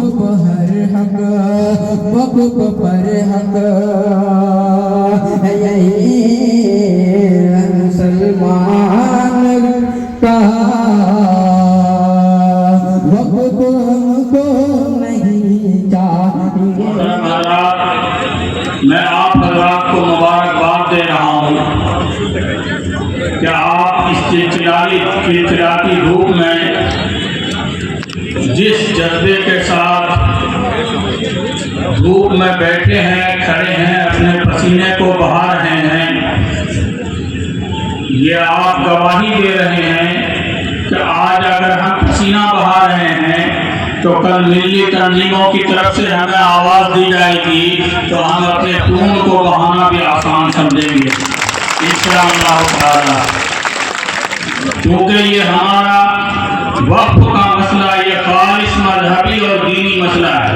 वक़्फ़ हर हक वक़्फ़ पर हक मुसलमान का वक़्फ़ हमको नहीं चाहिए। मैं आप हज़रात को मुबारकबाद दे रहा हूँ कि आप इस चिलचिलाती धूप में जिस जज्बे के साथ धूप में बैठे हैं, खड़े हैं, अपने पसीने को बहा रहे हैं, ये आप गवाही दे रहे हैं कि आज अगर हम पसीना बहा रहे हैं तो कल मिली तंजीमों की तरफ से हमें आवाज़ दी जाएगी तो हम अपने खून को बहाना भी आसान समझेंगे इंशाअल्लाह ताला। क्योंकि ये हमारा वक़्फ़ का मसला, ये खालिस मजहबी और दीनी मसला है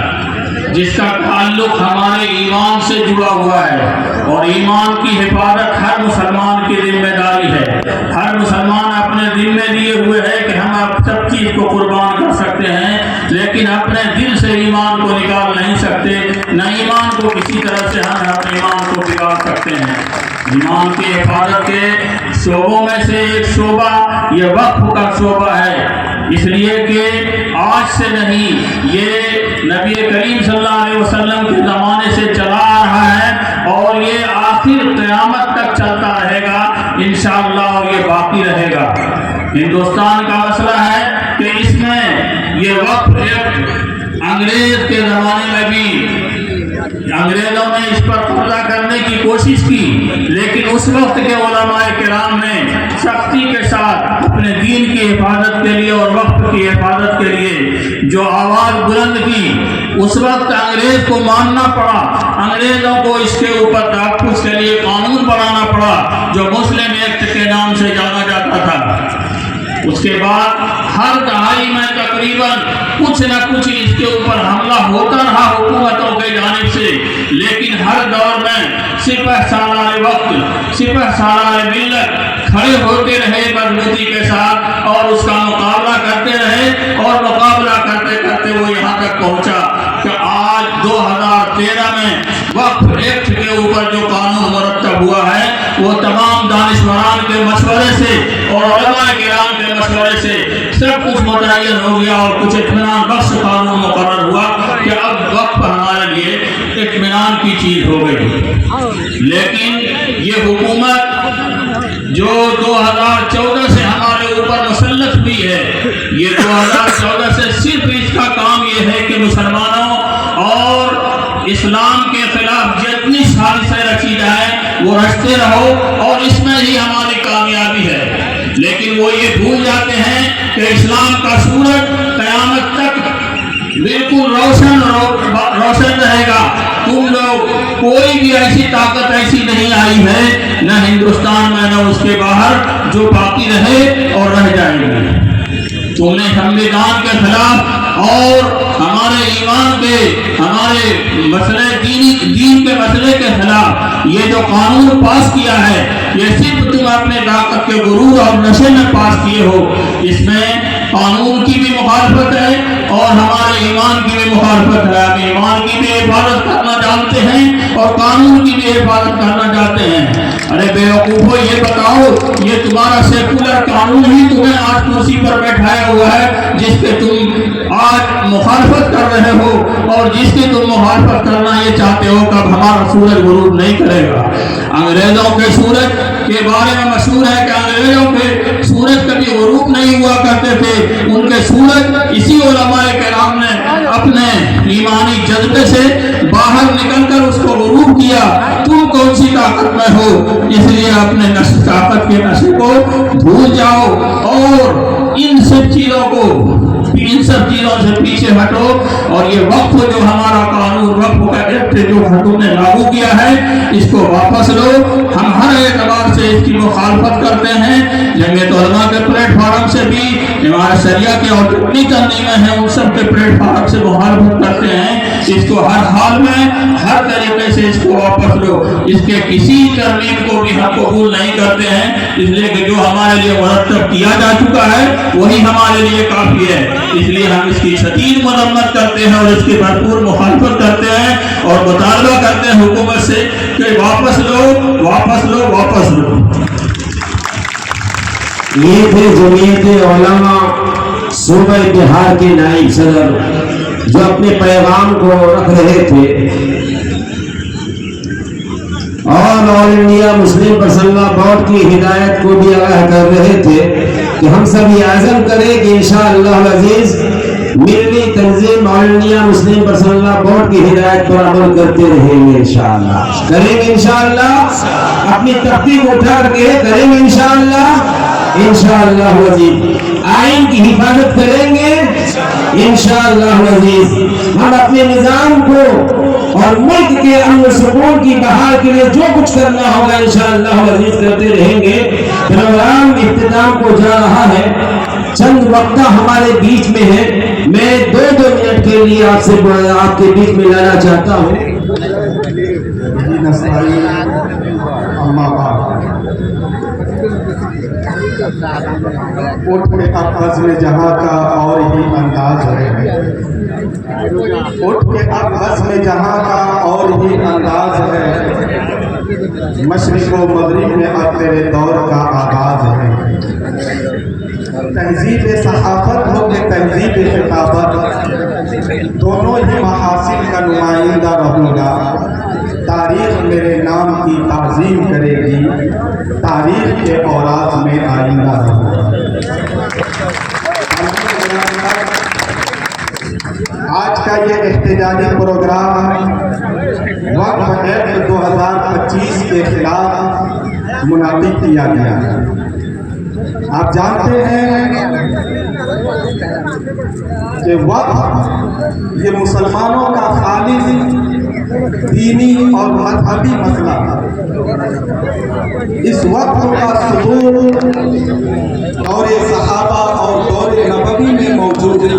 जिसका ताल्लुक हमारे ईमान से जुड़ा हुआ है और ईमान की हिफाजत हर मुसलमान की जिम्मेदारी है। हर मुसलमान अपने जिम्मे लिए हुए है कि हम अब सब चीज़ को कुर्बान कर सकते हैं, लेकिन अपने दिल से ईमान को निकाल नहीं सकते, न ईमान को किसी तरह से हम अपने ईमान को बिगाड़ सकते हैं। ईमान की हिफाजत के शोबों में से एक शोबा ये वक़्फ़ का शोबा है, इसलिए कि आज से नहीं, ये नबी करीम सल्लल्लाहु अलैहि वसल्लम के ज़माने से चला आ रहा है और ये आखिर क़यामत तक चलता रहेगा इंशाअल्लाह, और ये बाकी रहेगा। हिंदुस्तान का मसला है कि इसमें ये वक़्फ़ अंग्रेज़ के ज़माने में भी अंग्रेज़ों ने इस पर कब्जा करने की कोशिश की, लेकिन उस वक्त के उलमाए किराम ने सख्ती के साथ अपने दीन की हिफाजत के लिए और वक्त की हिफाजत के लिए जो आवाज़ बुलंद की, उस वक्त अंग्रेज़ को मानना पड़ा, अंग्रेज़ों को इसके ऊपर तहफ़्फ़ुज़ के लिए कानून बनाना पड़ा जो मुस्लिम एक्ट के नाम से जाना जाता था। उसके बाद हर दहाई में तकरीबन कुछ न कुछ इसके ऊपर हमला होता रहा हुकूमतों के जानिब से, लेकिन हर दौर में सिपह सालार वक्त, सिपह सालार मिल्लत खड़े होते रहे मजबूती के साथ और उसका मुकाबला करते रहे, और मुकाबला करते करते वो यहाँ तक पहुँचा कि आज 2013 में वक्फ एक्ट के ऊपर जो कानून मुरतब हुआ है वो तमाम दानिशवरान के मशवरे से और उलमाए किराम के मशवरे से सब कुछ मुतय्यन हो गया और कुछ इत्मीनान बख्श कानून मुकर्रर हुआ कि अब वक्फ हमारे लिए इत्मीनान की चीज़ हो गई। लेकिन ये हुकूमत जो 2014 से हमारे ऊपर मुसल्लत हुई है, ये 2014 से सिर्फ इसका काम ये है कि मुसलमानों और इस्लाम के खिलाफ जितनी साजिशें रची जाए वो रचते रहो और इसमें ही हमारी कामयाबी है। लेकिन वो ये भूल जाते हैं कि इस्लाम का सूरज क़यामत तक बिल्कुल रोशन रहेगा। तुम लोग कोई भी ऐसी ताकत ऐसी नहीं आई है न हिंदुस्तान में न उसके बाहर जो बाकी रहे और रह जाएंगे। तुमने संविधान के खिलाफ और हमारे ईमान के, हमारे मसले दीन के मसले के खिलाफ ये जो कानून पास किया है, ये सिर्फ तुम अपने ताकत के गुरूर और नशे में पास किए हो। इसमें कानून की भी मुखालफत है और हमारे ईमान की भी मुखालफत है। हम ईमान की भी हिफाजत करना जानते हैं और कानून की भी हिफाजत करना चाहते हैं। अरे बेवकूफ़ो, ये बताओ, ये तुम्हारा सेकुलर कानून ही तुम्हें आज कुर्सी पर बैठाया हुआ है जिसके तुम आज मुखालफत कर रहे हो और जिसकी तुम मुखालफत करना ये चाहते हो कब हमारा सूरज गुरूर नहीं करेगा। अंग्रेजों के सूरज के बारे में मशहूर है कि अंग्रेजों के सूरज कभी गुरूब नहीं हुआ करते थे, उनके सूरज इसी उलमाए किराम ने अपने ईमानी जज्बे से बाहर निकलकर उसको गुरूब किया। तुम कौन सी ताकत में हो, इसलिए अपने ताकत के नशे को भूल जाओ और इन सब चीज़ों से पीछे हटो। और ये वक्फ जो हमारा कानून वक्फ का एक्ट जो हुकूमत ने लागू किया है, इसको वापस लो। हम हर एतबार से इसकी मुखालफत करते हैं। जमीयत उलमा के प्लेटफार्म से भी, हमारे शरिया के और जितनी तंजीमें हैं उन सब के प्लेटफार्म से मुखालफत करते हैं। इसके इसको हर हाल में हर तरीके से इसको वापस लो। इसके किसी तरमीम को भी हम कबूल नहीं करते हैं, इसलिए कि जो हमारे लिए मुरतब किया जा चुका है वही हमारे लिए काफी है। इसलिए हम इसकी शदीद मरम्मत करते हैं और इसकी भरपूर मुखालफत करते हैं और मुतालबा करते हैं हुकूमत से कि वापस लो, वापस लो, वापस लो। ये थे जमीयत उलमा सूबा बिहार के नायब सदर जो अपने पैगाम को रख रहे थे और all India Muslim personal board की हिदायत को भी आगाह कर रहे थे कि हम सब ये आज़म करें कि इंशाअल्लाह अज़ीज Milli Tanzeem all India Muslim personal board की हिदायत पर अमल करते रहेंगे। इंशाअल्लाह करेंगे, इंशाअल्लाह अपनी तख्ती को उठा के करेंगे, इंशाअल्लाह अज़ीज आइन की हिफाजत करेंगे, इंशाअल्लाह अज़ीज हम अपने निजाम को और मुल्क के अमन सुकून की बहाल के लिए जो कुछ करना होगा इंशाअल्लाह अज़ीज करते रहेंगे। प्रोग्राम इख्तिताम को जा रहा है, चंद वक्त हमारे बीच में है, मैं 2-2 मिनट के लिए आपके बीच में लाना चाहता हूँ। उठ के अफ़ज़ में जहाँ का और ही अंदाज है, उठ के अफ़ज़ में जहाँ का और ही अंदाज है, मशरिक़ व मग़रिब में अब तेरे दौर का आगाज़ है। तहज़ीब सहाफ़त हो के तहज़ीब खिताबत दोनों ही महासिल का नुमाइंदा रहूँगा। तारीख़ मेरे नाम की ताज़ीम करेगी, तारीख़ के औरात में आइंदा रहूँगा। आज का ये एहतजाजी प्रोग्राम वक्फ एक्ट 2025 के खिलाफ मुनादिक किया गया है। आप जानते हैं कि वक्फ ये मुसलमानों का खालिस दीनी और मजहबी मसला है। इस वक्त का सुदूर और सहाबा और दौर नबवी में मौजूद है।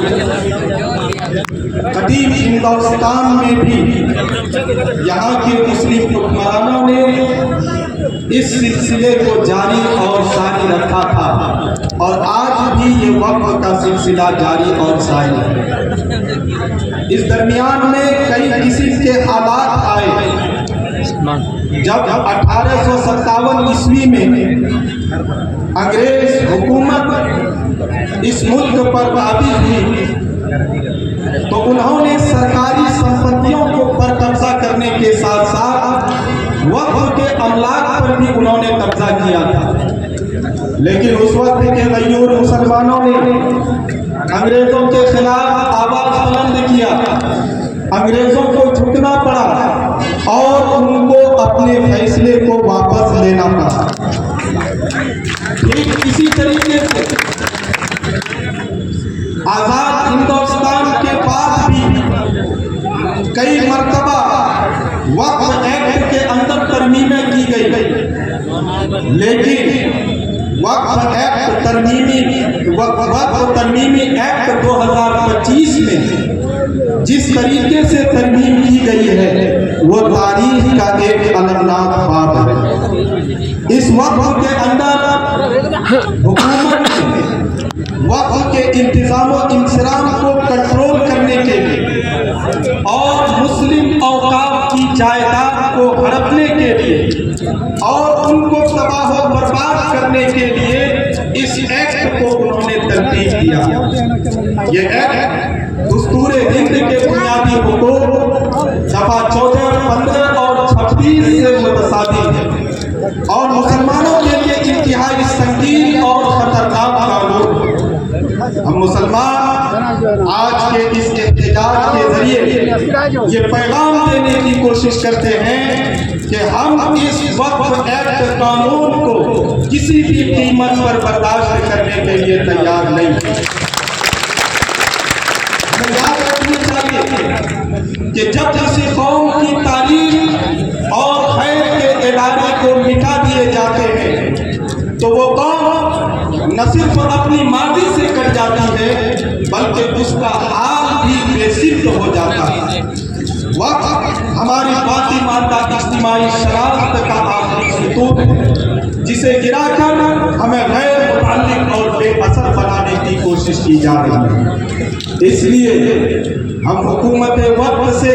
कदीम हिंदुस्तान में भी यहाँ के मुस्लिम हुक्मरानों ने इस सिलसिले को जारी और सारी रखा था और आज भी ये वक्फ का सिलसिला जारी और सारी है। इस दरमियान में कई किस्म के हालात आए। जब 1857 ईस्वी में अंग्रेज हुकूमत इस मुल्क पर काबिज हुई तो उन्होंने सरकारी संपत्तियों को पर कब्जा करने के साथ साथ वक्फ के अमलाक पर भी उन्होंने कब्जा किया था। लेकिन उस वक्त के गयूर मुसलमानों ने अंग्रेजों के खिलाफ आवाज बुलंद किया, अंग्रेजों को झुकना पड़ा और उनको अपने फैसले को वापस लेना पड़ा। ठीक इसी तरीके से आज़ाद हिंदुस्तान के बाद भी कई मर्तबा वक्फ एक्ट के अंदर तरमीमें की गई, लेकिन वक्फ एक्ट तरमीमी एक्ट 2025 में जिस तरीके से तरमीम की गई है वो तारीख का एक अलगनाक ख्वाब है। इस वक्फ के अंदर हुकूमत ने वक्फ के इंतजाम और इंसराम को कंट्रोल करने के लिए और मुस्लिम औकाफ की जायदाद को हड़पने के लिए और उनको तबाह और बर्बाद करने के लिए इस एक्ट को उन्होंने तरतीब दिया। ये एक्ट दस्तूर हिंद के बुनियादी हुकूक दफा 14, 15 और 26 से मुतसादी है और मुसलमानों के लिए इंतहाई संगीन और खतरनाक कानून। हम मुसलमान आज के इस एहतजाज के जरिए ये पैगाम देने की कोशिश करते हैं कि हम इस वक्फ एक्ट कानून को किसी भी कीमत पर बर्दाश्त करने के लिए तैयार नहीं। हमें याद रखनी चाहिए कि जब किसी कौम की तालीम और खैर के इदारे को मिटा दिए जाते हैं तो वो कौम न सिर्फ अपनी माजी से कट जाती है बल्कि उसका हाल भी बेसिद्ध हो जाता है। वक्त हमारी बाती मानता इज्तिमाई शरारत का आखिरी सुतून है, जिसे गिराकर हमें गैर मुताल्लिक और बेअसर बनाने की कोशिश की जा रही है। इसलिए हम हुकूमत वक्त से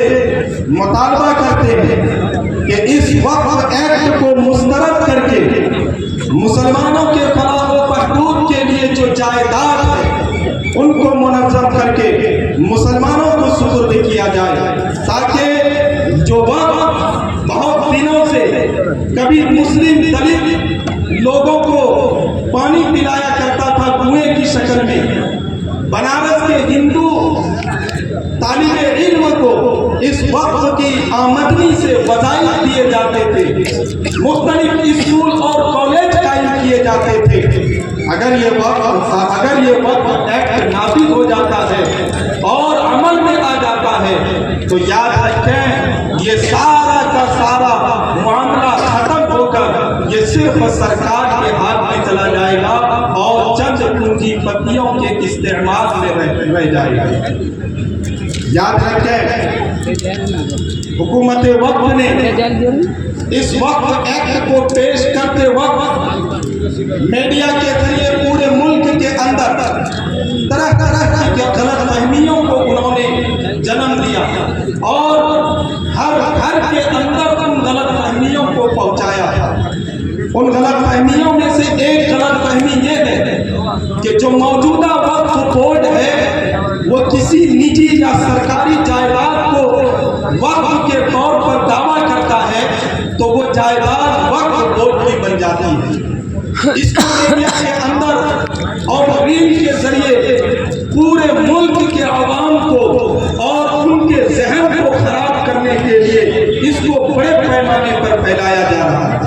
मुतालबा करते हैं कि इस वक्त एक्ट को मुस्तरद करके मुसलमानों के फलाह व बहबूद के लिए जो जायदाद है उनको मुनज़्ज़म करके मुसलमानों को सुपुर्द किया जाए, ताकि जो वक्त बहुत दिनों से कभी मुस्लिम दलित लोगों को पानी पिलाया करता था कुएं की शक्ल में, बनारस के हिंदू तालिबे इल्म को इस वक्त की आमदनी से वज़ाइफ दिए जाते थे, मुख्तलिफ स्कूल और कॉलेज कायम किए जाते थे। अगर ये वक्त एक्ट नाफिज हो जाता है और अमल में आ जाता है तो याद रखें ये सारा का सारा मामला खत्म होकर ये सिर्फ सरकार के हाथ में चला जाएगा और चंद पूंजीपतियों के इस्तेमाल में रह जाएगा। याद रखें हुकूमत वक्त ने इस वक्त एक्ट को पेश करते वक्त मीडिया के जरिए पूरे मुल्क के अंदर तरह तरह की गलत फहमियों को उन्होंने जन्म दिया और हर घर के अंदर उन गलत फहमियों को पहुंचाया। उन गलत फहमियों में से एक गलत फहमी ये है कि जो मौजूदा वक्फ बोर्ड है वो किसी निजी या सरकारी जायदाद को वक्फ के तौर पर दावा करता है तो वो जायदाद वक्फ बोर्ड की बन जाती है। इसको मीडिया के अंदर और रील के जरिए पूरे मुल्क के आवाम को और उनके जहन को खराब करने के लिए इसको बड़े पैमाने पर फैलाया जा रहा है।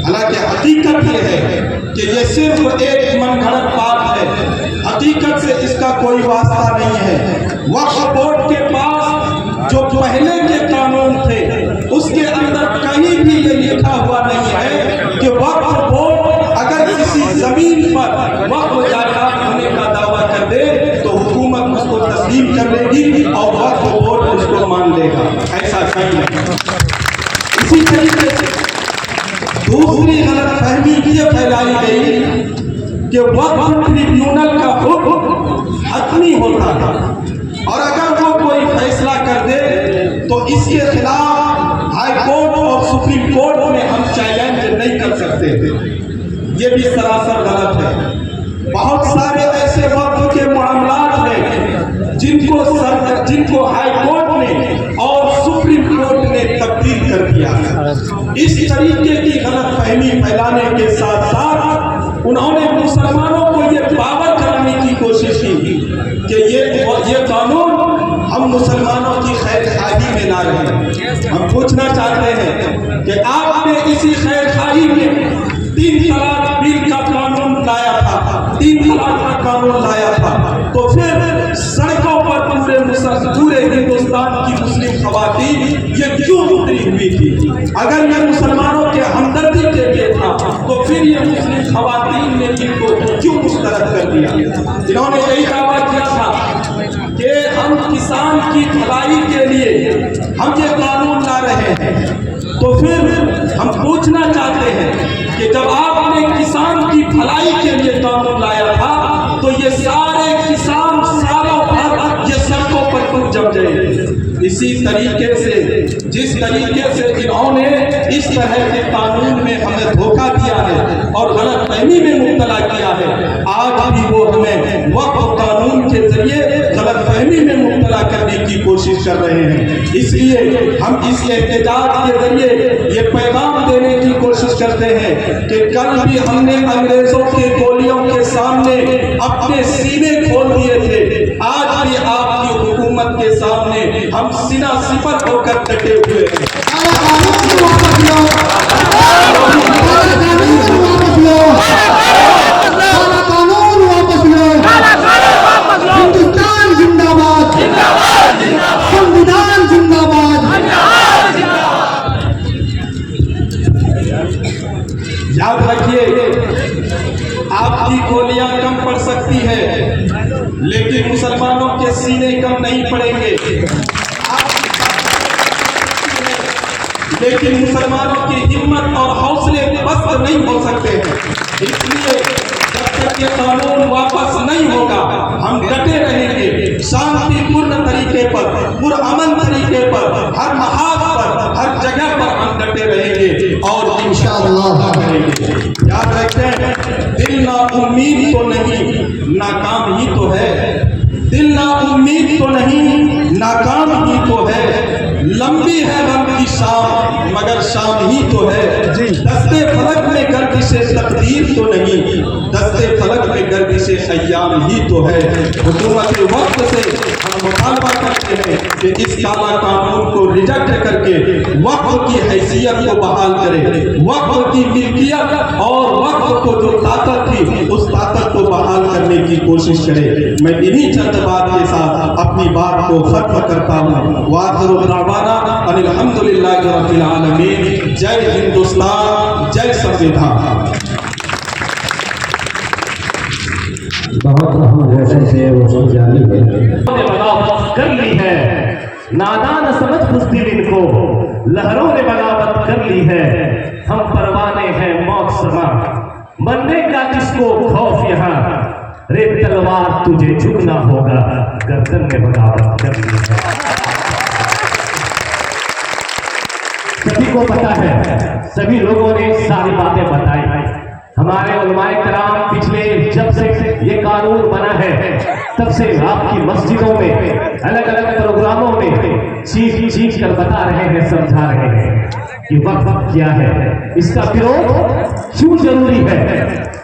हालांकि हकीकत यह है कि ये सिर्फ एक मनगढ़ंत बात है, हकीकत से इसका कोई वास्ता नहीं है। वक्फ बोर्ड के पास जो पहले के कानून थे उसके अंदर कहीं भी ये लिखा हुआ नहीं है कि वक्फ बोर्ड अगर किसी जमीन पर वक्फ जायदाद होने का दावा कर दे तो हुकूमत उसको तस्लीम कर लेगी और वक्फ बोर्ड उसको मान लेगा। ऐसा कहीं नहीं। इसी तरीके से दूसरी गलत फहमी ये फैलाई गई कि वक्फ ट्रिब्यूनल का हुक्म हतमी होता था और अगर वो कोई फैसला कर दे तो इसके खिलाफ हाई कोर्ट और सुप्रीम कोर्ट में हम चैलेंज नहीं कर सकते थे। ये भी सरासर गलत है। बहुत सारे ऐसे वक्फ के मामलात हैं जिनको हाई कोर्ट ने और सुप्रीम कोर्ट ने तब्दील कर दिया है। इस तरीके की गलत फहमी फैलाने के साथ साथ उन्होंने मुसलमानों को ये बावर कराने की कोशिश की कि ये कानून हम मुसलमानों की खैर खाही में ला रहे हैं। हम पूछना चाहते हैं कि आपने इसी खैर खाही में 3 तलाक बिल का कानून लाया था, 3 तलाक का कानून लाया था, तो फिर सड़कों पर पूरे हिंदुस्तान की मुस्लिम खवातीन ये क्यों उतरी हुई थी? अगर ये मुसलमानों के हमदर्दी के लिए था तो फिर ये मुस्लिम खवातीन ने इनको क्यों मुस्तरद कर दिया? इन्होंने यही दावा किया था कि हम किसान की भलाई के लिए हम ये कानून ला रहे हैं। तो फिर हम पूछना चाहते हैं कि जब आपने किसान की भलाई के लिए कानून लाया था तो ये सारे किसान सालों भर ये सड़कों पर क्यों जम गए? इसी तरीके से जिस तरीके से इन्होंने इस तरह के कानून में हमें धोखा दिया है और गलत फहमी में मुब्तला किया है, आज भी वो हमें वक्फ कानून के जरिए गलत फहमी में मुब्तला करने की कोशिश कर रहे हैं। इसलिए हम इस एहतजाज के जरिए ये पैगाम देने की कोशिश करते हैं कि कल भी हमने अंग्रेजों के गोलियों के सामने अपने सीने खोल दिए थे, आज भी आपकी हुकूमत के सामने हम सीना सिपर होकर डटे हुए हैं। हिंदुस्तान जिंदाबाद, संविधान जिंदाबाद। याद रखिए, आपकी गोलियां कम पड़ सकती है लेकिन मुसलमानों के सीने कम नहीं पड़ेंगे। लेकिन मुसलमानों की हिम्मत और हौसले पस्त नहीं हो सकते हैं। इसलिए जब तक ये कानून वापस नहीं होगा हम डटे रहेंगे, शांतिपूर्ण तरीके पर, पुरअमन तरीके पर, हर महाज पर, हर जगह पर हम डटे रहेंगे और इंशाअल्लाह करेंगे। याद रखें, दिल ना उम्मीद तो नहीं, नाकाम ही तो है। दिल ना उम्मीद तो नहीं, नाकाम ही तो है। लंबी है गम की शाम मगर शाम ही तो है। दस्ते फलक में गर्दिशे तकदीर तो नहीं, दस्ते फलक में गर्दिशे अय्याम ही तो है। हुकूमत वक्त से हम मुतालबा करते हैं कि इस काला कानून को रिजेक्ट करके वक्त की हैसियत को बहाल करे, वक्त की मिल्कियत और वक्त को जो ताकत थी उस ताकत को बहाल करने की कोशिश करे। मैं इन्हीं चंद बात के साथ अपनी बात को खत्म करता हूँ। वाखिरु दावाना अल्हम्दुलिल्लाहि रब्बिल आलमीन। जय हिंदुस्तान, जय संविधान। बहुत हम जैसे से वो समझानी है बगावत कर ली है, नादान समझ बुज़दिल इनको, लहरों ने बगावत कर ली है। हम परवाने हैं मौत समा, मरने का किसको खौफ यहाँ, रे तलवार तुझे झुकना होगा, गर्दन में बगावत कर ली है। सभी को पता है, सभी लोगों ने सारी बातें बताई। हमारे उलमाए कराम पिछले जब से ये कानून बना है तब से आपकी मस्जिदों में अलग अलग प्रोग्रामों में चीख कर बता रहे हैं, समझा रहे हैं कि वक्त क्या है, इसका विरोध क्यों जरूरी है,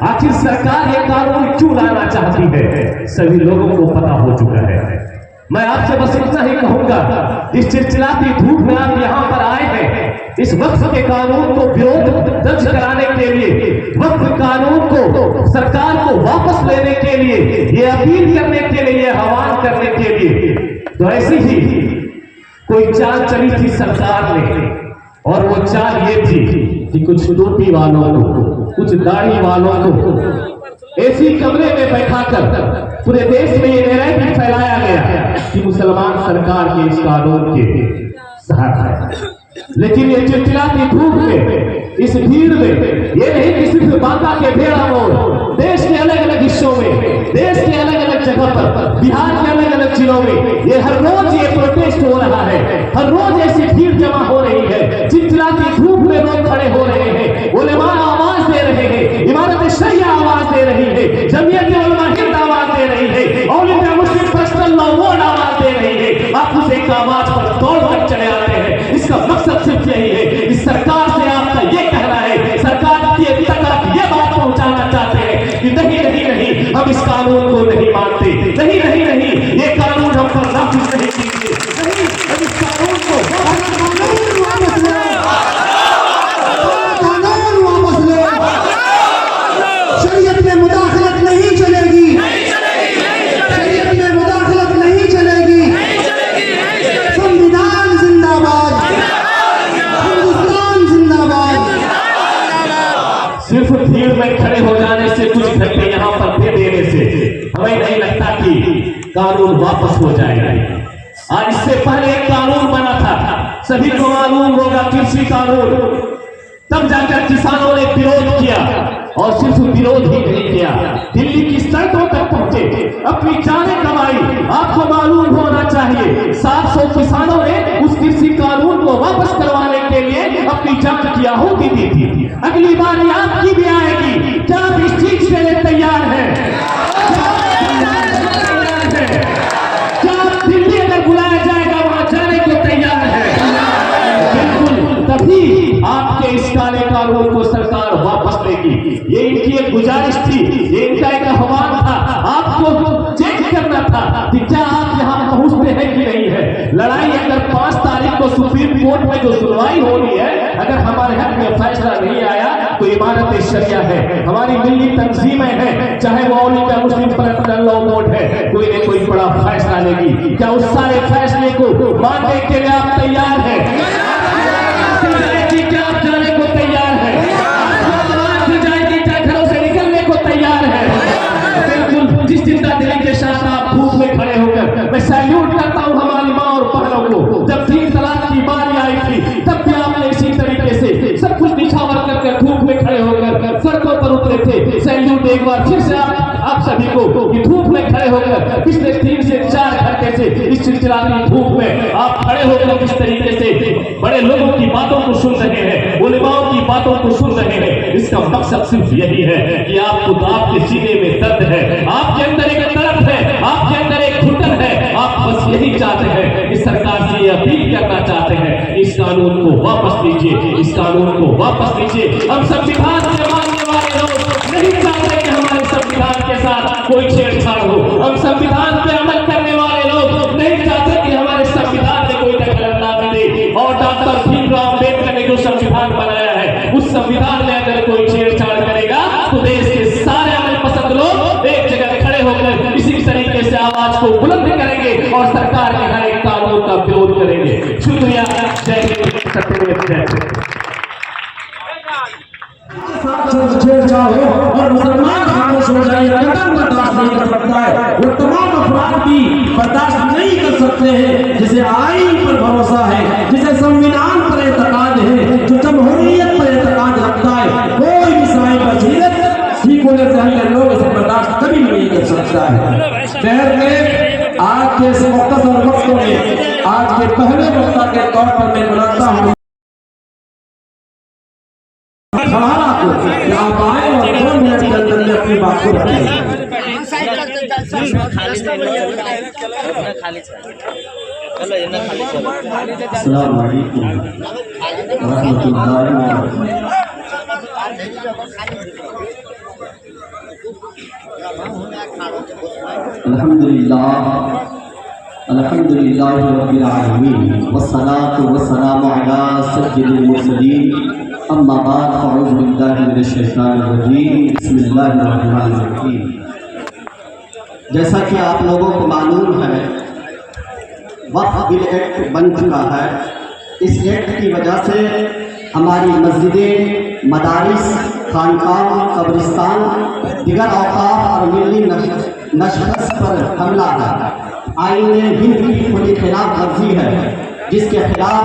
आखिर सरकार ये कानून क्यों लाना चाहती है। सभी लोगों को पता हो चुका है। मैं आपसे बस इतना ही कहूंगा, इस चिलचिलाती धूप में आप यहाँ पर आए हैं इस वक्त के कानून को विरोध दर्ज कराने के लिए, वक्त कानून को सरकार को वापस लेने के लिए, ये अपील करने के लिए, ये आह्वान करने के लिए। तो ऐसी ही कोई चाल चली थी सरकार ने, और वो चाल ये थी कि कुछ टोपी वालों को, कुछ दाढ़ी वालों को ऐसी कमरे में बैठाकर पूरे देश में ये नैरेटिव फैलाया गया कि मुसलमान सरकार के इस कानून के साथ है। लेकिन ये चिलचिलाती धूप में, इस भीड़ में, ये नहीं कि सिर्फ बांका के भेड़ा मोड़, देश के अलग अलग हिस्सों में, देश के अलग अलग जगह पर, बिहार के अलग अलग जिलों में ये हर रोज ये प्रोटेस्ट हो रहा है, हर रोज ऐसी भीड़ जमा हो रही है। चिलचिलाती धूप में लोग खड़े हो रहे हैं, उलेमा आवाज दे रहे हैं, इमारत शरिया आवाज दे रही है, जमीयत उलमा हिंद आवाज दे रही है, औलिया मुस्लिम पर्सनल लॉ बोर्ड आवाज दे रही है। आप उस एक आवाज पर तोड़ चले आते हैं। इसका मकसद सिर्फ यही है, इस सरकार से आपका ये कहना है, सरकार के तक आप ये बात पहुंचाना चाहते हैं कि नहीं नहीं नहीं, हम इस कानून को नहीं मानते, नहीं नहीं नहीं, ये कानून हम पर नाफिज नहीं कीजिए, नहीं, हम इस कानून को कानून वापस ले, शरीयत में मुदाखलत नहीं चलेगी, शरीयत में मुदाखलत नहीं चलेगी। संविधान जिंदाबाद, हिंदुस्तान जिंदाबाद। सिर्फ भीड़ में खड़े हो जाने से, कुछ घंटे यहाँ पर दे देने से हमें नहीं लगता कि कानून वापस हो जाएगा। आज इससे पहले एक कानून बना था, सभी को मालूम होगा, कृषि कानून। तब जाकर किसानों ने विरोध किया, और सिर्फ विरोध ही नहीं किया, दिल्ली की सड़कों तक पहुंचे, अपनी जाने कमाई। आपको मालूम होना चाहिए 700 किसानों ने उस कृषि कानून को वापस करवाने के लिए अपनी जान की आहुति दी थी। अगली बार आपकी भी आएगी। क्या आप इस चीज के लिए तैयार हैं? क्या आप दिल्ली अगर बुलाया जाएगा वहां जाने को तैयार है? बिल्कुल, तभी आपके इस काले कानून को सरकार वापस लेगी। ये इनकी एक गुजारिश थी, ये इनका एक आह्वान था, आपको चेक करना था कि क्या आप यहाँ पहुंचते हैं कि नहीं है। लड़ाई अगर 5 तारीख को सुप्रीम कोर्ट में जो सुनवाई हो रही है, अगर हमारे हक में फैसला नहीं आया तो इमारत शरिया है, हमारी मिल्ली तंजीमें हैं, चाहे वो औलिया मुस्लिम पर्सनल लॉ बोर्ड है, कोई न कोई बड़ा फैसला लेगी। क्या उस सारे फैसले को मानने के लिए आप तैयार हैं? क्या आप जाने को तैयार है? क्या घरों से निकलने को तैयार है? बिल्कुल, जिस चिंता दिली के साथ आप धूप में खड़े होकर, मैं सैल्यूट करता हूं हमारी माँ और बहनों को। जब 3 तलाक की बारी आई थी तब भी आपने एक बार फिर से आप सभी को कि धूप में खड़े होकर पिछले 3 से 4 घंटे से इस चिलचिलाती धूप में आप खड़े होकर किस तरीके से बड़े लोगों की बातों को सुन रहे हैं, उलेमाओं की बातों को सुन रहे हैं। इसका मकसद सिर्फ यही है कि आपके सीने में दर्द है, आपके अंदर एक तड़प है, आपके अंदर एक घुटन है। आप बस यही चाहते हैं, इस सरकार से ये अपील करना चाहते हैं, इस कानून को वापस लीजिए, इस कानून को वापस लीजिए। हम संविधान से मानने वाले लोग नहीं चाहते कि हमारे संविधान के साथ कोई छेड़छाड़ हो। हम संविधान पे अमल करने वाले लोग नहीं चाहते कि हमारे संविधान में कोई दखलंदाजी दे। और डॉक्टर भीमराव अम्बेडकर ने जो संविधान बनाया है, उस संविधान में अगर कोई छेड़छाड़ करेगा तो देश के सारे अमल पसंद लोग एक जगह खड़े होकर इसी तरीके से आवाज को बुलंद करेंगे और सरकार के हर एक कानून का विरोध करेंगे। शुक्रिया। जय हिंद, सत्यमेव जयते। और मुसलमान खामोश हो जाए, कदम बर्दाश्त नहीं कर सकता है। वो तमाम अफराद भी बर्दाश्त नहीं कर सकते हैं जिसे आईन पर भरोसा है, जिसे संविधान पर एतकाद है, जो जमहूरियत पर एतकाद रखता है। कोई भी साहिब बसीरत ठीक होने से हमें लोग इसे बर्दाश्त कभी नहीं कर सकता है। शहर में आज के इस मुख्तसर वक्त में आज के पहले वक्ता के तौर पर मैं बुलाता हूँ आप आए और 2 मिनट के अंदर में अपनी बात को रखें। अस्सलाम वालेकुम रहमतुल्लाहि व बरकातहू। अल्हम्दुलिल्लाह रब्बिल आलमीन वस्सलातु वस्सलामु अला सय्यिदिल मुरसलीन अम्मा बाद फ़अऊज़ु बिल्लाहि मिनश शैतानिर रजीम बिस्मिल्लाहिर रहमानिर रहीम। जैसा कि आप लोगों को मालूम है, वक्फ बिल एक्ट बन चुका है। इस एक्ट की वजह से हमारी मस्जिदें, मदारिस, खानकाह, कब्रिस्तान, दिगर औकाफ और मिली नशस्त पर हमला है। आईने हिंद की खुली खिलाफ वर्जी है, जिसके खिलाफ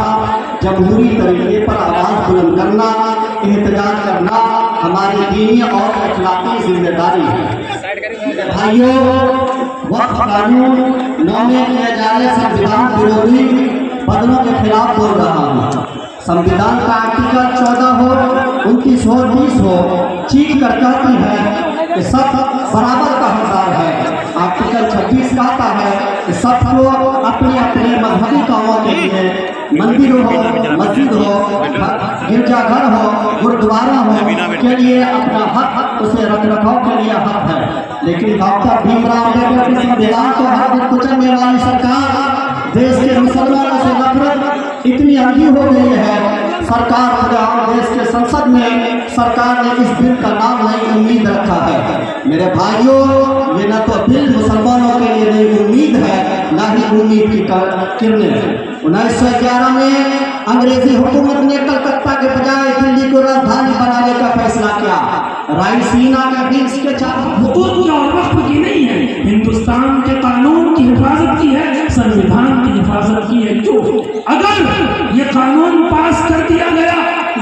जमहूरी तरीके पर आवाज़ बुलंद करना, एहतजाज करना हमारी दीनी और अखलाकी जिम्मेदारी है। भाइयों, वक्फ कानून नौमे किए जाने संविधान विरोधी बदलों के खिलाफ बोल रहा हूँ। संविधान का आर्टिकल 14 हो, 29 हो, 20 हो, चीख कर कहती है कि सब बराबर का हकदार है। आर्टिकल 26 कहता है कि सबको अपने अपने मजहबी कामों के लिए मंदिर हो, मस्जिद हो, गिरजाघर हो, गुरुद्वारा हो, के लिए अपना हक, उसे रख रखाव के लिए हक है। लेकिन डॉक्टर भीमराव अम्बेडकर के संविधान को हर दिन कुचलने वाली सरकार देश के मुसलमानों से नफरत इतनी अंधी हो गई है। सरकार खुद देश के संसद में सरकार ने इस बिल का नाम नहीं उम्मीद रखा है। मेरे भाइयों, ये न तो बिल मुसलमानों के लिए नहीं उम्मीद है, न ही उम्मीद की किरणें। 1911 में अंग्रेजी हुकूमत ने कलकत्ता के बजाय दिल्ली को राजधानी बनाने का फैसला किया। रायसीना का बीच के हुकूक की और वक्फ की नहीं है, हिंदुस्तान के कानून की हिफाजत की है, संविधान की हिफाजत की है। जो अगर ये कानून पास कर दिया गया,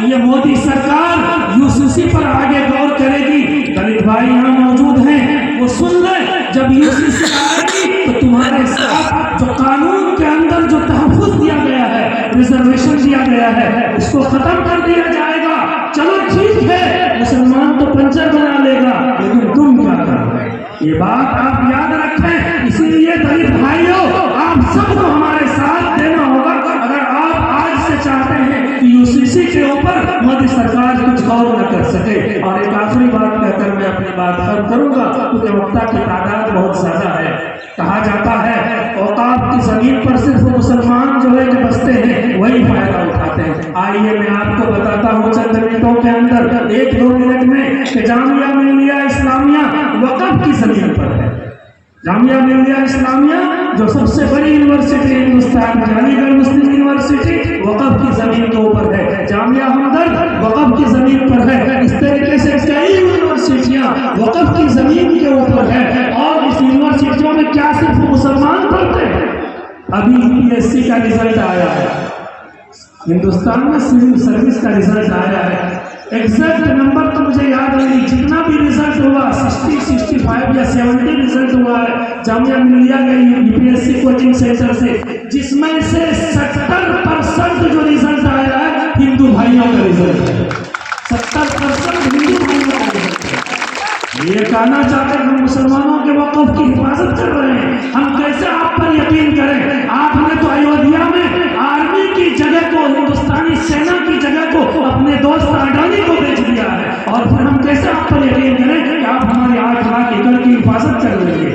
ये मोदी सरकार यूसीसी पर आगे गौर करेगी। दलित भाई यहाँ मौजूद हैं, वो सुन ले, जब यूसीसी आएगी तो तुम्हारे साथ जो कानून के अंदर जो तहफ़्फ़ुज़ दिया गया है, रिजर्वेशन दिया गया है, उसको खत्म कर दिया जाएगा। चलो ठीक है, मुसलमान तो पंचर बना लेगा, लेकिन तुम क्या करोगे? ये बात आप याद रखें। इसीलिए दलित भाइयों, आप सबको हमारे साथ देना होगा अगर आप आज से चाहते हैं कि यूसीसी के ऊपर मोदी सरकार कुछ गौर न कर सके। और एक आखिरी बात कहकर मैं अपनी बात खत्म करूंगा, क्योंकि वक्ता की तादाद बहुत ज्यादा है। कहा जाता है औकाफ की जमीन पर सिर्फ मुसलमान जो है कि बसते हैं, वही फायदा उठाते हैं। आइए मैं आपको बताता हूँ चंद मिनटों के अंदर, 1-2 मिनट में, कि जामिया मिल्लिया इस्लामिया वक़्फ़ की जमीन पर है। जामिया मिल्लिया इस्लामिया जो सबसे बड़ी यूनिवर्सिटी हिंदुस्तान की, अलीगढ़ मुस्लिम यूनिवर्सिटी वक़्फ़ की जमीन के ऊपर है। जामिया हमदर्द वक़्फ़ की जमीन पर है। इस तरीके से कई यूनिवर्सिटियाँ वक़्फ़ की जमीन के ऊपर है। और इस यूनिवर्सिटियों में क्या सिर्फ मुसलमान पढ़ते हैं? अभी यूपीएससी का रिजल्ट आया है, हिंदुस्तान में सिविल सर्विस का रिजल्ट आया है। एग्जैक्ट नंबर तो मुझे याद नहीं, जितना भी रिजल्ट हुआ 60, 65 या 70 रिजल्ट हुआ है जामिया मिलिया के यूपीएससी कोचिंग सेंटर से, जिसमें से 70% जो रिजल्ट आया है हिंदू भाइयों का रिजल्ट है। 70% हिंदू भाइयों का रिजल्ट है। ये कहना चाहते हैं हम मुसलमानों के वक़्फ़ की हिफाजत कर रहे हैं, हम कैसे आप पर यकीन करें? आपने तो अयोध्या में आर्मी की जगह को, हिंदुस्तानी सेना की जगह को अपने दोस्त अडानी को बेच दिया है, और फिर हम कैसे आप पर यकीन करें कि आप हमारे 8 लाख एकड़ की हिफाजत कर लेंगे?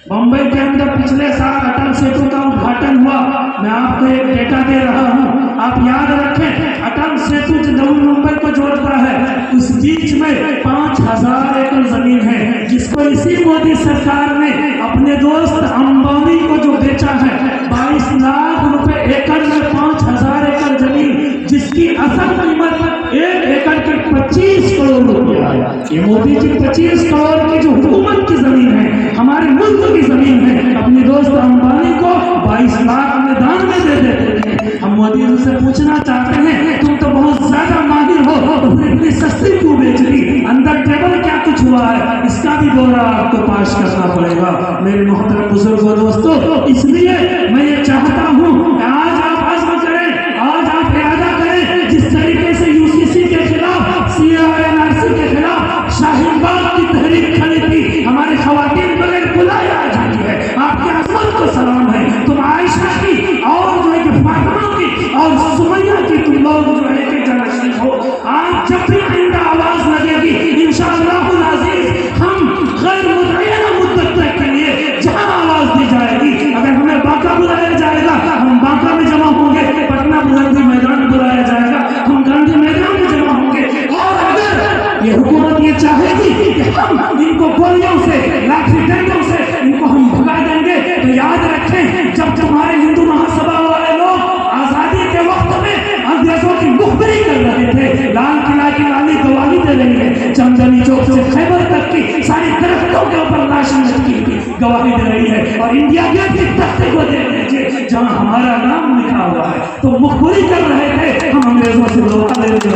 बम्बई के अंदर पिछले साल अटल सेतु का उद्घाटन हुआ। मैं आपको एक डेटा दे रहा हूँ, आप याद रखें, अटल सेतु जो नवी मुंबई को जोड़ता है, उस बीच में 5000 एकड़ जमीन है, जिसको इसी मोदी सरकार ने अपने दोस्त अंबानी को जो बेचा है 22 लाख रुपए एकड़ में 5000 एकड़ जमीन, जिसकी असल कीमत 1 एकड़ के 25 करोड़ रुपया है। ये मोदी जी 25 करोड़ की जो हुकूमत की जमीन है, हमारे मुल्क की जमीन है, अपने दोस्त अंबानी को 22 लाख में दान में दे देते हैं। हम मोदी जी से पूछना चाहते हैं, तुम तो बहुत ज्यादा माहिर हो, तो फिर इतनी सस्ती क्यों बेच दी? अंदर टेबल क्या कुछ हुआ है, इसका भी ब्यौरा आपको पास करना पड़ेगा मेरे मोहतरम बुजुर्गों दोस्तों। इसलिए मैं ये चाहता हूँ आज आप आज़म करें, आज आप इरादा करें, जिस तरीके से यूसीसी के खिलाफ, CRNRC के खिलाफ शाहीन बाग की तहरीक खड़ी थी, हमारे खवातीन बगैर बुलाया जाती है, आपके अजमत को सलाम है। तुम आयशा की और जो है कि फातिमा की और सुमैया की तुम लोग जो है कि जनशीन हो। आज जब भी आइंदा आवाज लगेगी इंशाअल्लाहुल अज़ीज़, हम गैर मुतअय्यना मुद्दत तक के लिए जहां आवाज दी जाएगी, अगर हमें बांका बुलाया जाएगा हम बांका में जमा होंगे, पटना गांधी मैदान में बुलाया जाएगा हम गांधी मैदान में जमा होंगे। और अगर ये हुकूमत ये चाहेगी कि हम इनको गोलियों से, लाठी डंडों से इनको हम भगा देंगे, तो याद रखें, जब तुम्हारे हिंदू महासभा वाले लोग आजादी के वक्त में अंग्रेजों की मुखबिरी कर रहे थे, लाल किला की लाली गवाही दे रही है, चमचनी चौक से खैबर तक की सारी दरख्तों के ऊपर लाशें लटकी की गवाही दे रही है, और इंडिया गेट की तख्ते को देख लीजिए जहाँ हमारा नाम लिखा हुआ है, तो मुखबिरी कर रहे थे, हम अंग्रेजों से धोखा लेने लगे।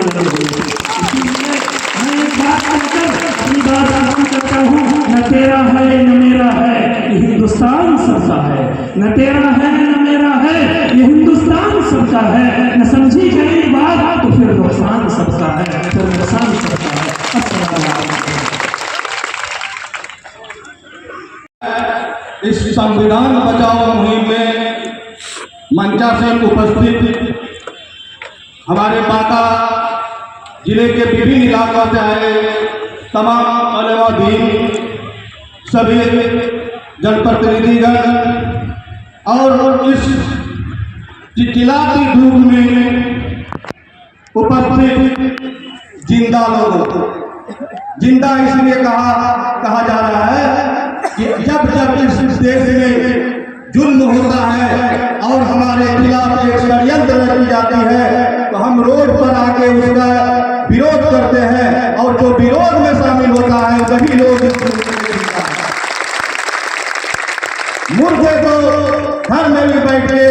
मैं एक बात कहकर अपनी बात खत्म करता हूँ, न तेरा है न मेरा है, ये हिंदुस्तान सबका है। न तेरा है न मेरा है, ये हिंदुस्तान सबका है। न समझी गई बात तो फिर नुकसान सबका है, फिर नुकसान सबका है। अस्सलाम वालेकुम। इस संविधान बचाओ मुहिम में मंचा से उपस्थित हमारे बांका जिले के विभिन्न इलाकों से आए तमाम उलमा दीन, सभी जनप्रतिनिधिगण और इस चिलचिलाती धूप में उपस्थित जिंदा लोगों, जिंदा इसलिए कहा जा रहा है कि जब जब इस देश में जुल्म होता है और हमारे खिलाफ एक षड्यंत्र रची जाती है, तो हम रोड पर आके उसका विरोध करते हैं, और जो विरोध में शामिल होता है वही लोग मुर्दे तो घर में भी बैठ के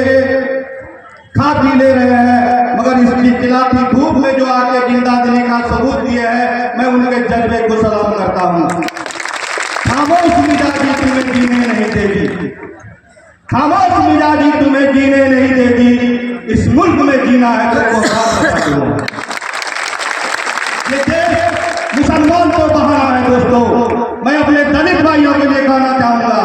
खा पी ले रहे हैं, मगर इस चिलचिलाती धूप में जो आके जिंदा दिली का सबूत दिए हैं, मैं उनके जज्बे को सलाम करता हूँ। खामोश मिजाजी तुम्हें जीने नहीं देगी, खामोश मिजाजी तुम्हें जीने नहीं देगी, इस मुल्क में जीना है तो ये देश मुसलमान को बहाना है। दोस्तों, मैं अपने दलित भाइयों के लिए कहना चाहूंगा,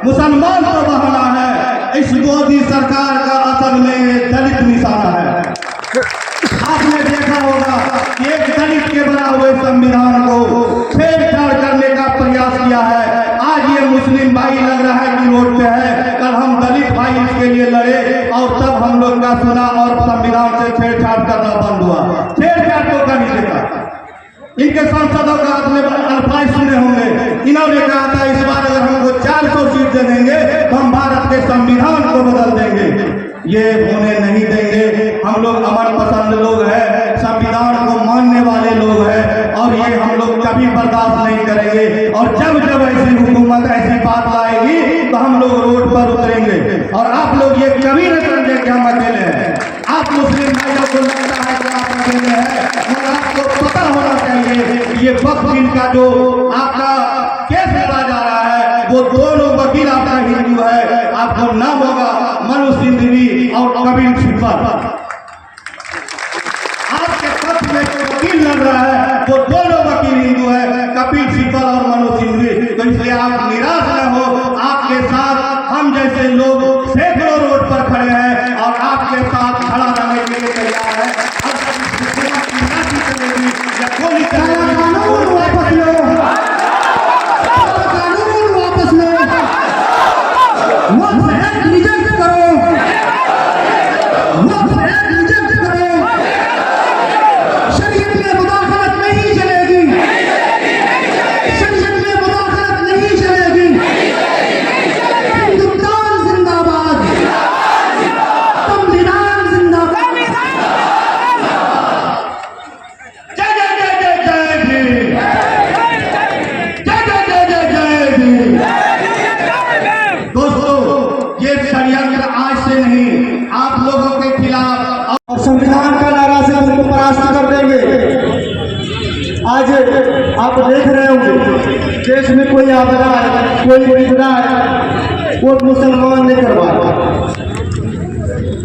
मुसलमान को बहाना है, इस मोदी सरकार का असल में दलित निशाना है। आपने देखा होगा कि एक दलित के बना हुए संविधान को छेड़छाड़ करने का प्रयास किया है। आज ये मुस्लिम भाई लग रहा है कि रोड पे है, कल हम दलित भाई इसके लिए लड़े और तब हम लोग का सुना और संविधान से छेड़छाड़ करना बंद हुआ। छेड़छाड़ तो कर ही देगा। इनके सांसदों का आपने अल्फाज सुने होंगे, इन्होंने कहा था इस बार अगर हमको 400 सीट दे देंगे तो हम भारत के संविधान को बदल देंगे। ये होने नहीं देंगे। हम लोग अमर पसंद लोग हैं, संविधान को मानने वाले लोग हैं, और ये हम लोग कभी बर्दाश्त नहीं करेंगे। और जब जब ऐसी हुकूमत ऐसी बात लाएगी तो हम लोग रोड पर उतरेंगे। और आप लोग ये कभी न समझे कि हम अकेले हैं। आप मुस्लिम भाइयों को लगता है कि आप अकेले हैं, मगर आपको ये वक्फ बिल का जो आपका केस लड़ा जा रहा है वो दोनों वकील आपका हिंदू है, आपका नाम होगा मनोज सिंघवी और कपिल सिब्बल। आपके पक्ष में जो वकील लड़ रहा है वो दोनों वकील हिंदू है, कपिल सिब्बल और मनोज सिंघवी। तो इसलिए आप निराश न हो, आपके साथ हम जैसे लोग सैकड़ों रोड पर खड़े हैं और आपके साथ खड़ा रहने के लिए तैयार है। कानून वापस लो, कानून वापस लो, वक्फ एक्ट रिजेक्ट करो, वक्फ एक्ट रिजेक्ट करो। शरीयत में मुदाखलत नहीं चलेगी, शरीयत में मुदाखलत नहीं चलेगी। हिंदुस्तान जिंदाबाद, संविधान जिंदाबाद। जय जय जय जय जय भीम, जय जय जय जय जय भीम। दोस्तों, ये षड्यंत्र आज से नहीं, आप लोगों के खिलाफ और संविधान का नारा से उनको परास्त कर देंगे। आज आप देख रहे होंगे देश में कोई आपदा है, कोई विपदा है, वो मुसलमान ने करवाया।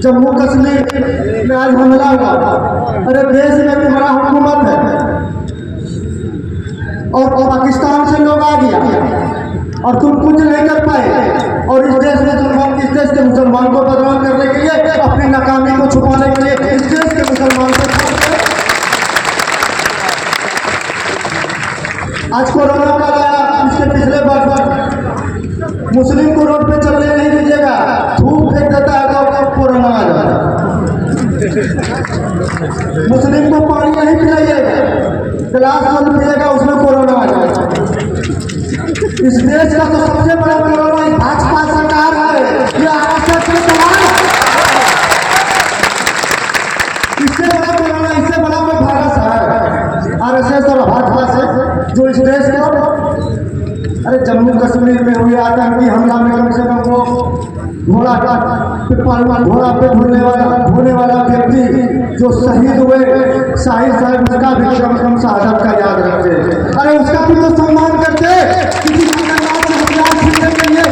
जम्मू कश्मीर में आज हमला हुआ, अरे देश में तुम्हारा हुकूमत है और पाकिस्तान से लोग आ गया और तुम कुछ नहीं कर पाए। और इस देश में मुसलमान, इस देश के मुसलमान को बदनाम करने के लिए, अपनी नाकामी को छुपाने के लिए इस देश के मुसलमान को आज कोरोना का आया, इसके पिछले बार मुस्लिम को रोड पे चलने नहीं दीजिएगा, धूप फेंक देता है तो कोरोना आ जाता है। मुस्लिम को पानी नहीं पिलाइएगा, गिलास मत पिएगा, उसमें कोरोना आ जाएगा। इस देश का तो सबसे बड़ा कोरोना भाजपा सरकार है, ये आरएसएस के सवाल। इससे बड़ा कोरोना, इससे बड़ा कोई वायरस है आरएसएस और भाजपा से, जो इस देश को, अरे जम्मू कश्मीर में हुए आतंकी हमला में कम से कम वो घोड़ा पे घूमने वाला व्यक्ति जो शहीद हुए साहिल साहब, उसका भी कम शहादत का याद रखते। अरे उसका भी तो सम्मान करते। किसी के लिए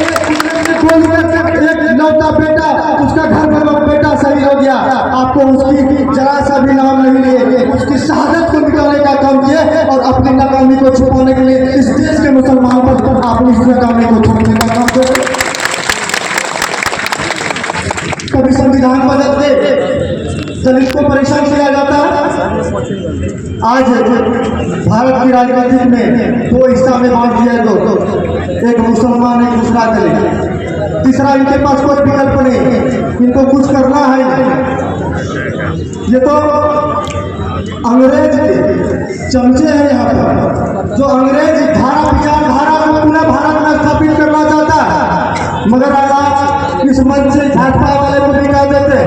एक लौता बेटा, उसका घर में बेटा शहीद हो गया, आपको उसकी जरा सा भी नाम नहीं लिए, उसकी शहादत को मिटाने का काम किए और अपनी नाकामी को छुपाने के लिए इस देश के मुसलमान पर अपनी इस नाकामी को छुपाने का काम किए। कभी संविधान बदलते दलित को परेशान किया जाता है। आज भारत की राजनीति में दो हिस्सा में बांट दिया, दो, एक मुसलमान, एक दूसरा दलित, तीसरा इनके पास कोई विकल्प नहीं, इनको कुछ करना है। ये तो अंग्रेज चमचे हैं यहाँ पर, जो अंग्रेज विचारधारा को पूरा भारत में स्थापित करना चाहता है, मगर आज इस मंच से भाजपा वाले को भी कह देते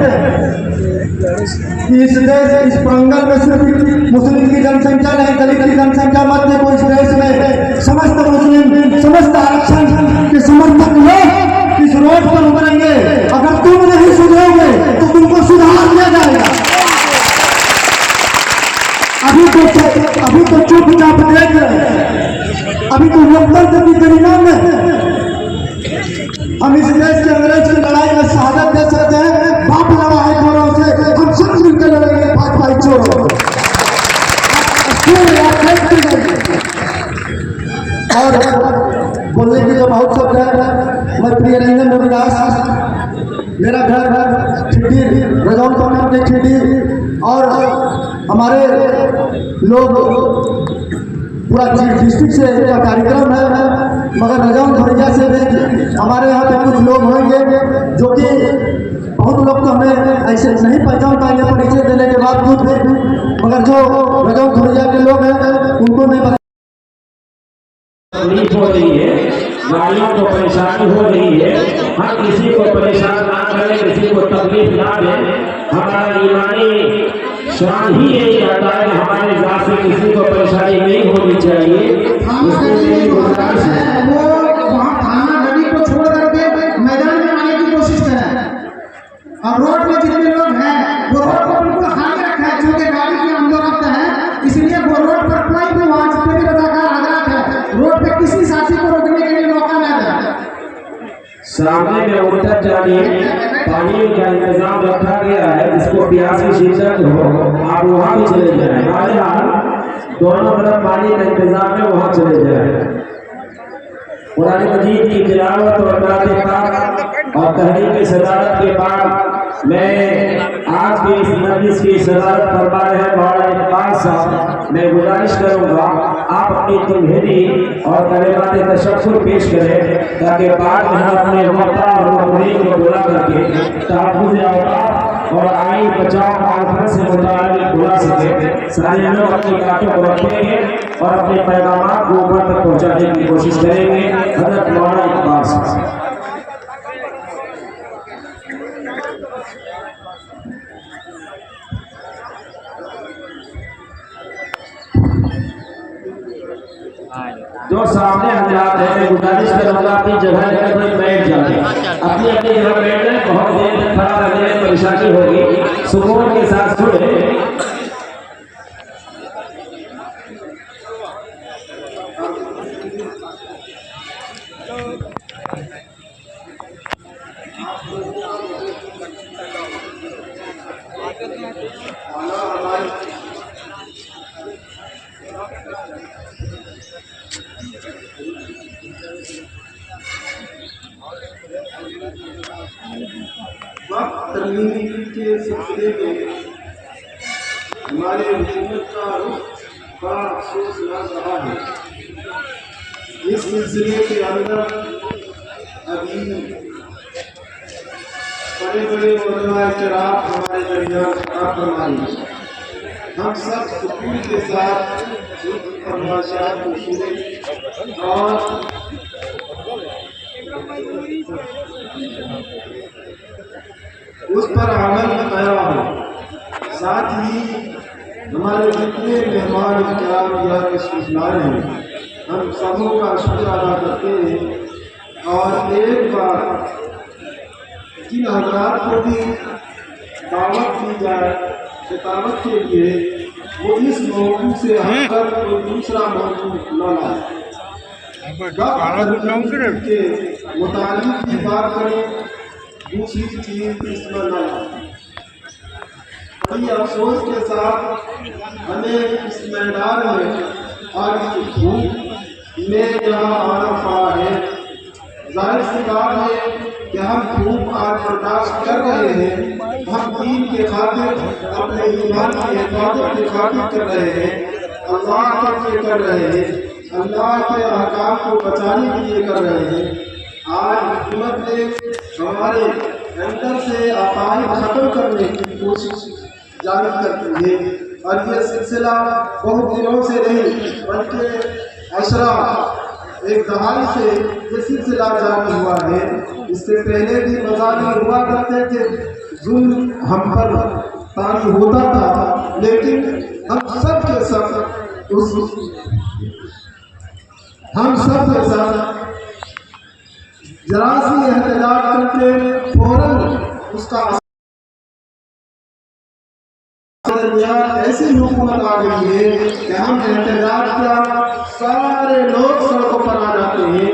कि इस देश, इस प्रांगण में सिर्फ मुस्लिम की जनसंख्या नहीं, दलित की जनसंख्या मत देखो, इस देश में समस्त मुस्लिम, समस्त आरक्षण के समर्थक लोग इस रोड पर उतरेंगे। अगर तुम नहीं सुधरोगे तो तुमको सुधार दिया जाएगा। अभी तो चुपचाप देख रहे हैं, अभी तो लोकतंत्र की गरिमा में हम इस देश के अंग्रेज की लड़ाई में शहादत दे सकते हैं। बाप लड़ा है गोरों से, हम सब मिलकर लड़ेंगे, भाजपा छोड़ो। और बोलने की तो बहुत शब्द है। मैं प्रिय रंजन रविदास, मेरा घर ठिड्डी, रजौन कॉर्नर के ठिड्डी, और हमारे लोग पूरा डिस्ट्रिक्ट से का कार्यक्रम है, मगर रजौन धुरिया से भी हमारे यहाँ पे कुछ लोग होंगे जो कि बहुत लोग तो हमें ऐसे नहीं पहचान पाएंगे परिचय देने के बावजूद भी, मगर जो रजौन धुरिया के लोग हैं उनको मैं तकलीफ हो रही है, गाड़ियों को परेशानी हो रही है। हम किसी को परेशान ना करें, किसी को तकलीफ ना दें। हमारा ईमानी शान ही यही कहता है कि हमारे जात से किसी को परेशानी नहीं होनी चाहिए। इसलिए मेरी गुजारिश है वो वहाँ थाना गली को छोड़ करके मैदान में आने की कोशिश करें, और रोड में जितने लोग हैं वो रोड को बिल्कुल खाली रखा है, क्योंकि गाड़ी की आमदोरफ्त है, इसलिए वो रोड पर कोई भी वहाँ सामने में उत्तर जानिए पानी का इंतजाम रखा गया है, इसको प्यास की शिद्दत हो आप वहाँ भी चले जाए, दोनों तरफ पानी का इंतजाम है, वहाँ चले जाए। कुरान मजीद की तिलावत और क़ुरान पाक और तहरीर की सदारत के बाद मैं आज के इस मजलिस की सदारत फरमा रहे मौलाना इकबाल साहब, मैं गुजारिश करूंगा आप अपनी तौहीदी और कलिमात तशक्कुर पेश करें ताकि बाद में हम अपने वक्ता और मुक़र्रिर को बुला करके तहफ़्फ़ुज़ औक़ाफ़ और आइन बचाव कॉन्फ्रेंस से मुताल्लिक़ बुला सके। सारे लोग अपनी बातों को रखेंगे और अपने पैगाम को ऊपर तक पहुँचाने की कोशिश करेंगे। हज़रत मौलाना इकबाल साहब। जो सामने हजरात है, मैं गुजारिश करूंगा अपनी जगह पर बैठ जाए, अपनी अपनी जगह बैठ जाए, बहुत देर तक खड़ा रहने में परेशानी होगी, सुकून के साथ सुने। वक्त तरमीम के सिलसिले में हमारे हुकूमत का रुख बड़ा अफसोस लग रहा है। इस सिलसिले के अंदर अभी बड़े बड़े उलमा किराम हमारे दरमियान आप फरमाई, हम सब सुकून के साथ फरमाइशात को सुने और उस पर अमल किया हो। साथ ही हमारे जितने मेहमान किराम यहाँ तशरीफ ला रहे हैं, हम सबों का शुक्र अदा करते हैं। और एक बार जिन हजरात को भी दावत दी जाए खिताबत के लिए, वो इस मौजू से हटकर कोई दूसरा मौजू न लाए, के मुतालिक की बात करें, दूसरी चीज इसमें न लाए। बड़ी अफसोस के साथ हमें इस मैदान में आज की धूप में यहाँ आना पड़ा है। जाहिर सी बात है कि हम धूप आज बर्दाश्त कर रहे हैं, हम दीन के खातिर अपने ईमान की हिफाजत के खातिर कर रहे हैं, अल्लाह के लिए कर रहे हैं, अल्लाह के अहकाम को बचाने के लिए कर रहे हैं। आज हुकूमत ने हमारे अंदर से अकायद खत्म करने की कोशिश जारी करती है और ये सिलसिला बहुत दिनों से नहीं बल्कि अशरा एक दहाई से ये सिलसिला जारी हुआ है। इससे पहले भी मजाली हुआ करते थे, जुल्म हम पर तारी होता था, लेकिन हम सब के साथ जरा सी एहतजाज करके फौरन उसका ऐसी हुकूमत आ गई है कि हम एहतजाज का सारे लोग सड़कों पर आ जाते हैं,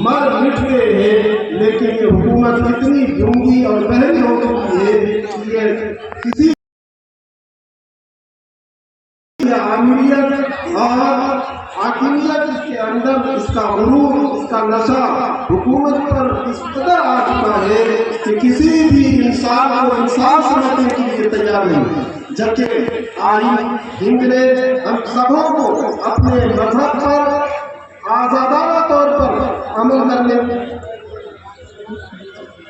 मर मिट गए हैं, लेकिन ये हुकूमत कितनी गूंगी और बहरी हो चुकी है कि ये किसी आमिरियत और हाकिमियत के अंदर इसका गुरूर, इसका नशा हुकूमत पर इस कदर आ चुका है कि किसी भी इंसान को इंसाफ समझने के लिए तैयार नहीं। जबकि आईन हिंद ने हम सबों को अपने मजहब पर आजादाना तौर पर अमल करने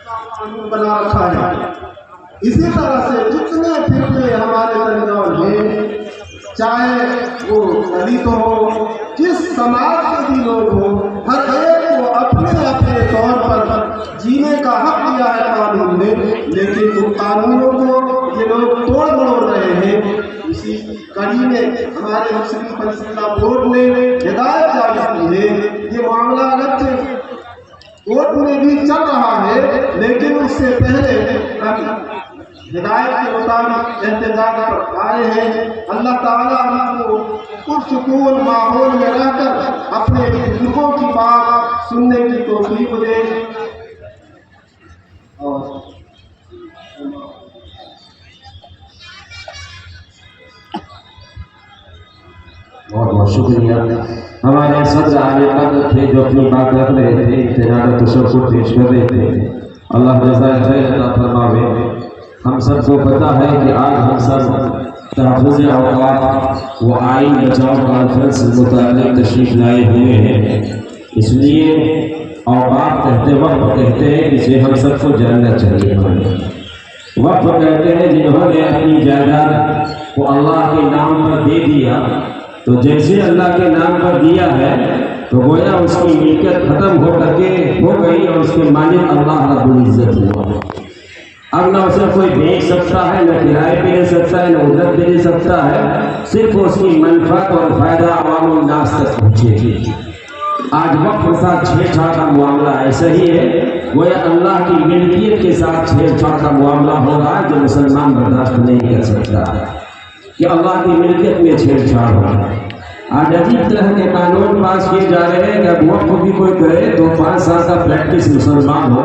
कानून बना रखा है। इसी तरह से जितने फिरके हमारे दरमियान हैं, चाहे वो दलित हो, जिस समाज के भी लोग हो, हर एक को अपने अपने तौर पर जीने का हक दिया है कानून ने, लेकिन उन कानूनों को ये लोग तोड़ मरोड़ रहे हैं। इसी कड़ी में हमारे मुस्लिम फैसला बोर्ड ने हिदायत जारी की है। ये मामला अलग से कोर्ट में भी चल रहा है, लेकिन उससे पहले हिदायत के मुताबिक एहतजाज पर आए हैं। अल्लाह ताला हमको पुरसुकून माहौल में रहकर अपने बुजुर्गों की बात सुनने की तौफीक दे। बहुत बहुत शुक्रिया। हमारे सदर आले कदर थे जो अपनी बात रख रहे थे, इत्तेनाद तशक्कुर पेश कर रहे थे, अल्लाह जज़ाए खैर अता फरमावे। हम सबको पता है कि आज हम सब तहफ़्फ़ुज़ औक़ात व आइन बचाओ कॉन्फ्रेंस से मुताल्लिक़ तशरीफ़ लाए हुए हैं, इसलिए औक़ात कहते वक्त कहते हैं इसे हम सबको जानना चाहिए। वक्त कहते हैं जिन्होंने अपनी जायदाद को अल्लाह के नाम पर दे दिया, तो जैसे अल्लाह के नाम पर दिया है तो गोया उसकी मिल्कियत ख़त्म हो करके हो गई और उसके मालिक अल्लाह रब्बुल इज़्ज़त हुआ। अब ना उसे कोई बेच सकता है, न किराए पे ले सकता है, न उजरत पे ले सकता है, सिर्फ उसकी मनफात और फ़ायदा अवामुल नास तक पहुँचेगी। आज वक्त के साथ छेड़छाड़ का मामला ऐसा ही है, गोया अल्लाह की मिल्कियत के साथ छेड़छाड़ का मामला हो रहा है, जो मुसलमान बर्दाश्त नहीं कर सकता कि अल्लाह की मिल्कियत में छेड़छाड़ हो रहा है। आज अजीब तरह के कानून पास किए जा रहे हैं कि अब वक्त भी कोई करे तो 5 साल का प्रैक्टिस मुसलमान हो।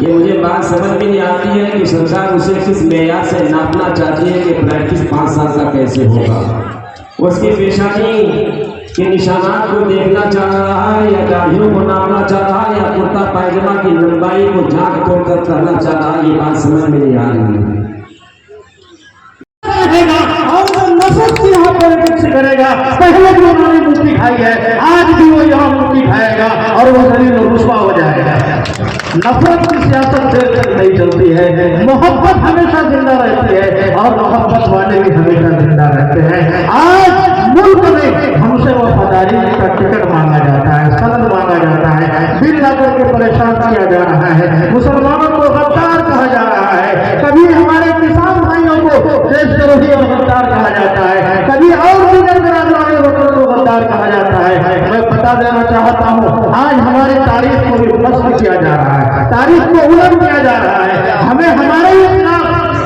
ये मुझे बात समझ में नहीं आती है कि सरकार उसे किस मेयार से नापना चाहती है कि प्रैक्टिस 5 साल का कैसे होगा। उसकी पेशानी के निशानात को देखना चाह रहा है या दाढ़ियों को नापना चाह रहा है या कुर्ता पायजामा की लंबाई को झाँक तोड़ कर करना चाह रहा है, ये बात समझ में नहीं आ रही है। यहाँ पॉलिटिक्स करेगा, पहले भी उन्होंने मुक्ति खाई है, आज भी वो यहाँ मुक्ति खाएगा और वो शरीर रुस्वा हो जाएगा। नफरत की सियासत देर तक नहीं चलती है, मोहब्बत हमेशा जिंदा रहती है और मोहब्बत वाले भी हमेशा जिंदा रहते हैं। आज मुल्क में हमसे वफादारी का टिकट मांगा जाता है, सनद मांगा जाता है, बिल लाकर के परेशान किया जा रहा है, मुसलमानों को गद्दार कहा जा रहा है, कभी हमारे किसान भाइयों को देशद्रोही और गद्दार कहा जाता है, कभी और दीगर बिरादरान को गद्दार कहा जाता है। मैं बता देना चाहता हूँ, आज हमारी तारीख को भी नष्ट किया जा रहा है, तारीख को उलट दिया जा रहा है, हमें हमारे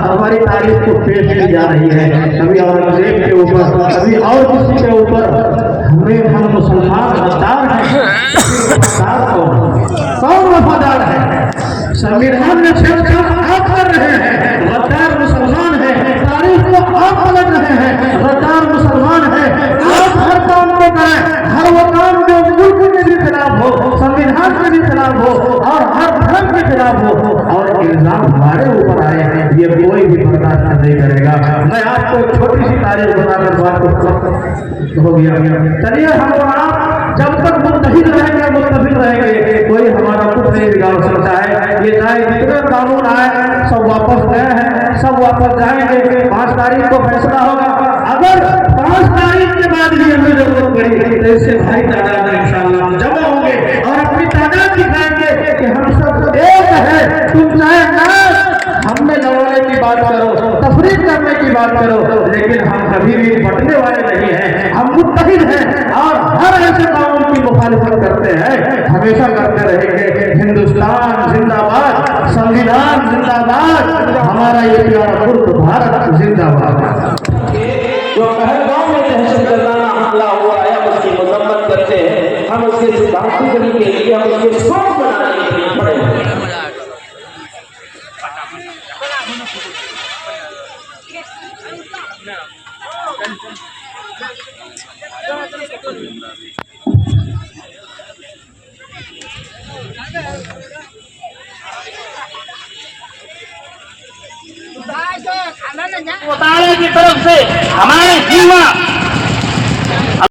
हमारी तारीख को पेश की जा रही है, कभी औरंगजेब के ऊपर, कभी और किसी के ऊपर। हम मुसलमान गद्दार हैं, कौन वफादार है? संविधान में छेड़छाड़ आप कर रहे हैं, गद्दार मुसलमान है, तारीख को आप पलट रहे हैं, गद्दार मुसलमान है। आप हर काम को करें, हर वो काम जो मुल्क के भी खिलाफ हो, संविधान के भी खिलाफ हो और हर धर्म के खिलाफ हो, और इल्जाम हमारे ऊपर आए हैं, ये कोई भी बर्दाश्त नहीं करेगा। मैं आपको एक छोटी सी तारीख बताकर बात हो गया। चलिए हम आप जब तक मुत्तहिद रहेंगे, मुत्तफिक रहेंगे, कोई हमारा कुछ नहीं बिगाड़ सकता है। ये चाहे जितने कानून आए सब वापस गए हैं, सब वापस जाएंगे। 5 तारीख को फैसला होगा। अगर 5 तारीख के बाद भी हमें जरूरत पड़ी तो इससे भाई तादाद में इंशाअल्लाह जमा होंगे और अपनी तादाद दिखाएंगे कि हम सब एक है। तुम चाहे ना हमने लड़ने की बात करो, तफरीक करने की बात करो, लेकिन हम कभी भी बटने वाले नहीं हैं। हम मुत्तहिद हैं और हर ऐसे कानून की मुखालिफत करते हैं, हमेशा करते रहेंगे। हिंदुस्तान जिंदाबाद, संविधान जिंदाबाद, हमारा ये प्यारा मुल्क भारत जिंदाबाद। जो पहलगाम में दहशतगर्दाना हमला हुआ है, हम उसकी मजम्मत करते हैं, हम उसके सिद्धांतों के लिए, हम उसके सोच बनाने के लिए खड़े हैं। की तरफ से हमारे जीवा